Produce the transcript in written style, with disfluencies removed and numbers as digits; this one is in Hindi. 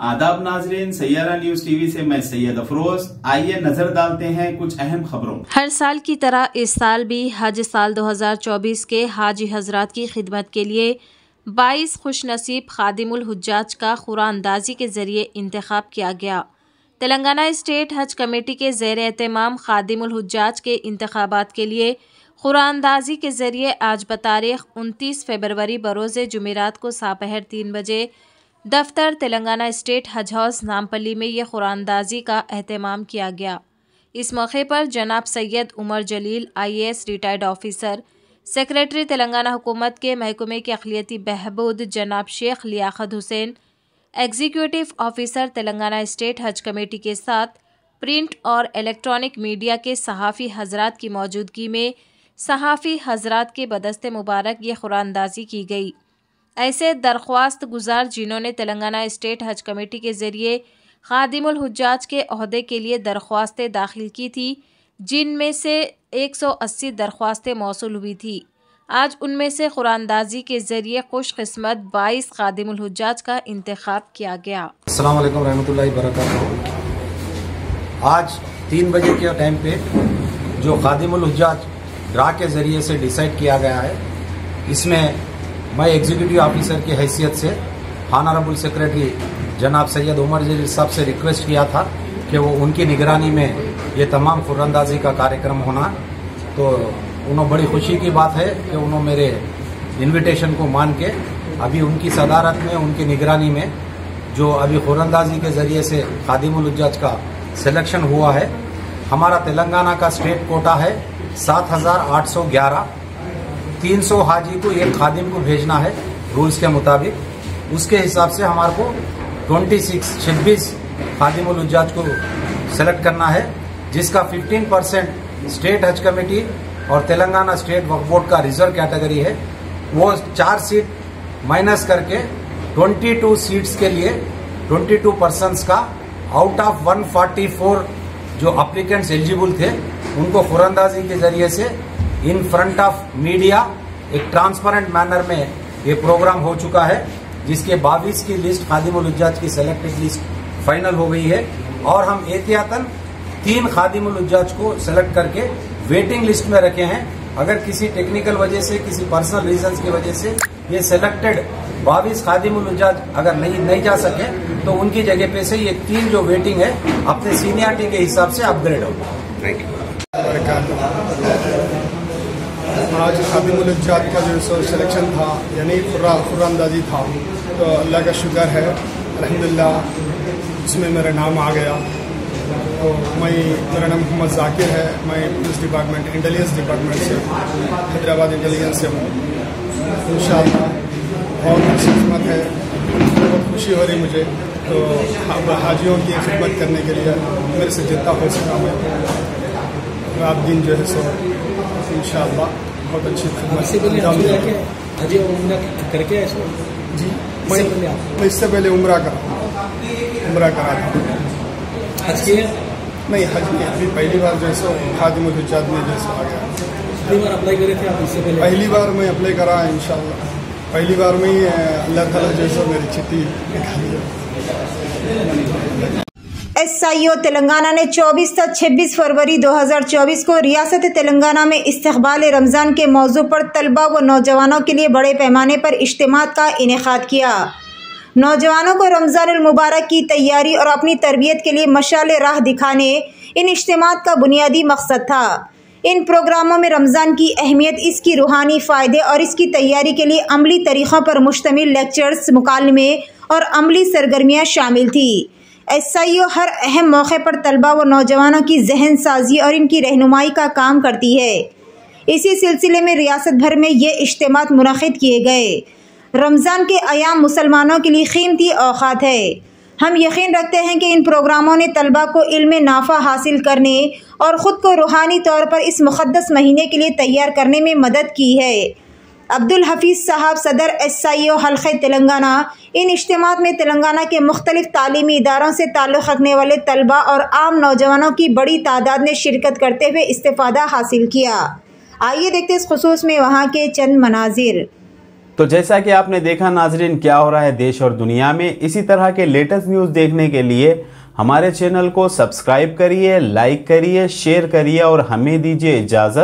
आदाब नाजरीन, सैयारा न्यूज टीवी से मैं सैयद अफरोज। आइए नजर डालते हैं कुछ अहम खबरों। हर साल की तरह इस साल भी हज साल 2024 के हाजी हजरात की खिदमत के लिए 22 खुशनसीब खादिमुल हुज्जाज का कुरानंदाजी के जरिए इंतखाब किया गया। तेलंगाना स्टेट हज कमेटी के ज़ेर एहतमाम खादिमुल हुज्जाज के इंतखाबात के लिए कुरानंदाजी के जरिए आज बतारीख 29 फरवरी बरोज़ जुमेरात को सापहर 3 बजे दफ्तर तेलंगाना स्टेट हज हाउस नामपल्ली में यह कुरानंदाजी का एहतमाम किया गया। इस मौके पर जनाब Syed Umar Jaleel IAS retired officer, secretary Telangana हुकूमत के महकमे के अक़लियती बहबूद जनाब Sheikh Liaqat Hussain, executive officer Telangana state Haj committee के साथ प्रिंट और इलेक्ट्रॉनिक मीडिया के सहाफ़ी हजरात की मौजूदगी में सहाफ़ी हजरात के बदस्ते मुबारक ये कुरानंदाजी की गई। ऐसे दरख्वास्त गुजार जिन्होंने तेलंगाना स्टेट हज कमेटी के ज़रिए खादिमुल हुज्जाज के ओहदे के लिए दरख्वास्तें दाखिल की थी, जिनमें से 180 दरख्वास्तें मौसूल हुई थी। आज उनमें से कुरानंदाजी के ज़रिए खुशकिस्मत 22 खादिमुल हुज्जाज का इंतखाब किया गया। अस्सलाम वालेकुम रहमतुल्लाहि बरकातहू। आज 3 बजे के टाइम पे जो खादिमुल हुज्जाज ड्रा के ज़रिए से डिसाइड किया गया है, इसमें मैं एग्जीक्यूटिव ऑफिसर की हैसियत से ऑनरेबल सेक्रेटरी जनाब सैयद उमर जलील साहब से रिक्वेस्ट किया था कि वो उनकी निगरानी में ये तमाम कुरानंदाजी का कार्यक्रम होना, तो उन्होंने बड़ी खुशी की बात है कि उन्होंने मेरे इनविटेशन को मान के अभी उनकी सदारत में, उनकी निगरानी में जो अभी कुरानंदाजी के ज़रिए से खादिमुल हुज्जाज का सिलेक्शन हुआ है। हमारा तेलंगाना का स्टेट कोटा है 7,811। 300 हाजी को एक खादिम को भेजना है रूल्स के मुताबिक। उसके हिसाब से हमारे को 26 खादिमुल हुज्जाज को सेलेक्ट करना है, जिसका 15% स्टेट हज कमेटी और तेलंगाना स्टेट वक्फ बोर्ड का रिजर्व कैटेगरी है। वो 4 सीट माइनस करके 22 सीट्स के लिए 22 पर्सन्स का आउट ऑफ 144 जो अप्लीकेंट्स एलिजिबल थे, उनको कुरानंदाजी के जरिए से इन फ्रंट ऑफ मीडिया एक ट्रांसपेरेंट मैनर में ये प्रोग्राम हो चुका है, जिसके 22 की लिस्ट खादिमुल हुज्जाज की सेलेक्टेड लिस्ट फाइनल हो गई है। और हम एहतियातन 3 खादिमुल हुज्जाज को सेलेक्ट करके वेटिंग लिस्ट में रखे हैं। अगर किसी टेक्निकल वजह से, किसी पर्सनल रीजंस की वजह से ये सेलेक्टेड 22 खादिमुल हुज्जाज अगर नहीं जा सके, तो उनकी जगह पे से ये 3 जो वेटिंग है अपने सीनियरिटी के हिसाब से अपग्रेड होगा। Thank you. आज खादिमुल हुज्जाज का जो सिलेक्शन था, यानी कुरानंदाजी था, तो अल्लाह का शुक्र है, अल्हम्दुलिल्लाह उसमें मेरा नाम आ गया। तो मेरा नाम मोहम्मद जाकिर है। मैं पुलिस डिपार्टमेंट, इंटेलिजेंस डिपार्टमेंट से, हैदराबाद इंटेलिजेंस से हूँ। इंशाअल्लाह बहुत अच्छी खिदमत है, बहुत खुशी हो रही मुझे। तो हाजियों की खिदमत करने के लिए मेरे से जितना हो सका मैं रात दिन जो है सो इंशाअल्लाह बहुत अच्छी खिदमत करके जी। मैं इससे पहले उम्रा करा था। हज किया? नहीं, हज किया। अभी पहली बार जो है सो खादिमुल हुज्जाज में जैसे आ गया। पहली बार अप्लाई करे थे आप इससे पहले? पहली बार मैं अप्लाई करा इंशाअल्लाह। पहली बार में ही अल्लाह ताला जो है मेरी चिट्ठी निकाली है। SIO तेलंगाना ने 24 से 26 फरवरी 2024 को रियासत तेलंगाना में इस्तक़बाल रमज़ान के मौजू पर तलबा व नौजवानों के लिए बड़े पैमाने पर इज्तिमा का इनेकाद किया। नौजवानों को रमज़ानुल मुबारक की तैयारी और अपनी तरबियत के लिए मशाल राह दिखाने इन इज्तिमा का बुनियादी मकसद था। इन प्रोग्रामों में रमज़ान की अहमियत, इसकी रूहानी फ़ायदे और इसकी तैयारी के लिए अमली तरीक़ों पर मुश्तमिल लेक्चर्स, मुकालमे और अमली सरगर्मियाँ शामिल थी। SIO हर अहम मौके पर तलबा व नौजवानों की जहन साजी और इनकी रहनुमाई का काम करती है। इसी सिलसिले में रियासत भर में ये इज्तिमात मुनक़िद किए गए। रमज़ान के अयाम मुसलमानों के लिए कीमती औक़ात है। हम यकीन रखते हैं कि इन प्रोग्रामों ने तलबा को इल्म नाफ़ा हासिल करने और ख़ुद को रूहानी तौर पर इस मुक़द्दस महीने के लिए तैयार करने में मदद की है। अब्दुल हफीज़ साहब, सदर SIO हल्क़े तेलंगाना, इन इज्तिमात में तेलंगाना के मुख्तलिफ तालीमी इदारों से ताल्लुक़ रखने वाले तलबा और आम नौजवानों की बड़ी तादाद ने शिरकत करते हुए इस्तिफ़ादा हासिल किया। आइए देखते इस खुसूस में वहाँ के चंद मनाजिर। तो जैसा कि आपने देखा नाजरीन, क्या हो रहा है देश और दुनिया में, इसी तरह के लेटेस्ट न्यूज़ देखने के लिए हमारे चैनल को सब्सक्राइब करिए, लाइक करिए, शेयर करिए और हमें दीजिए इजाज़त।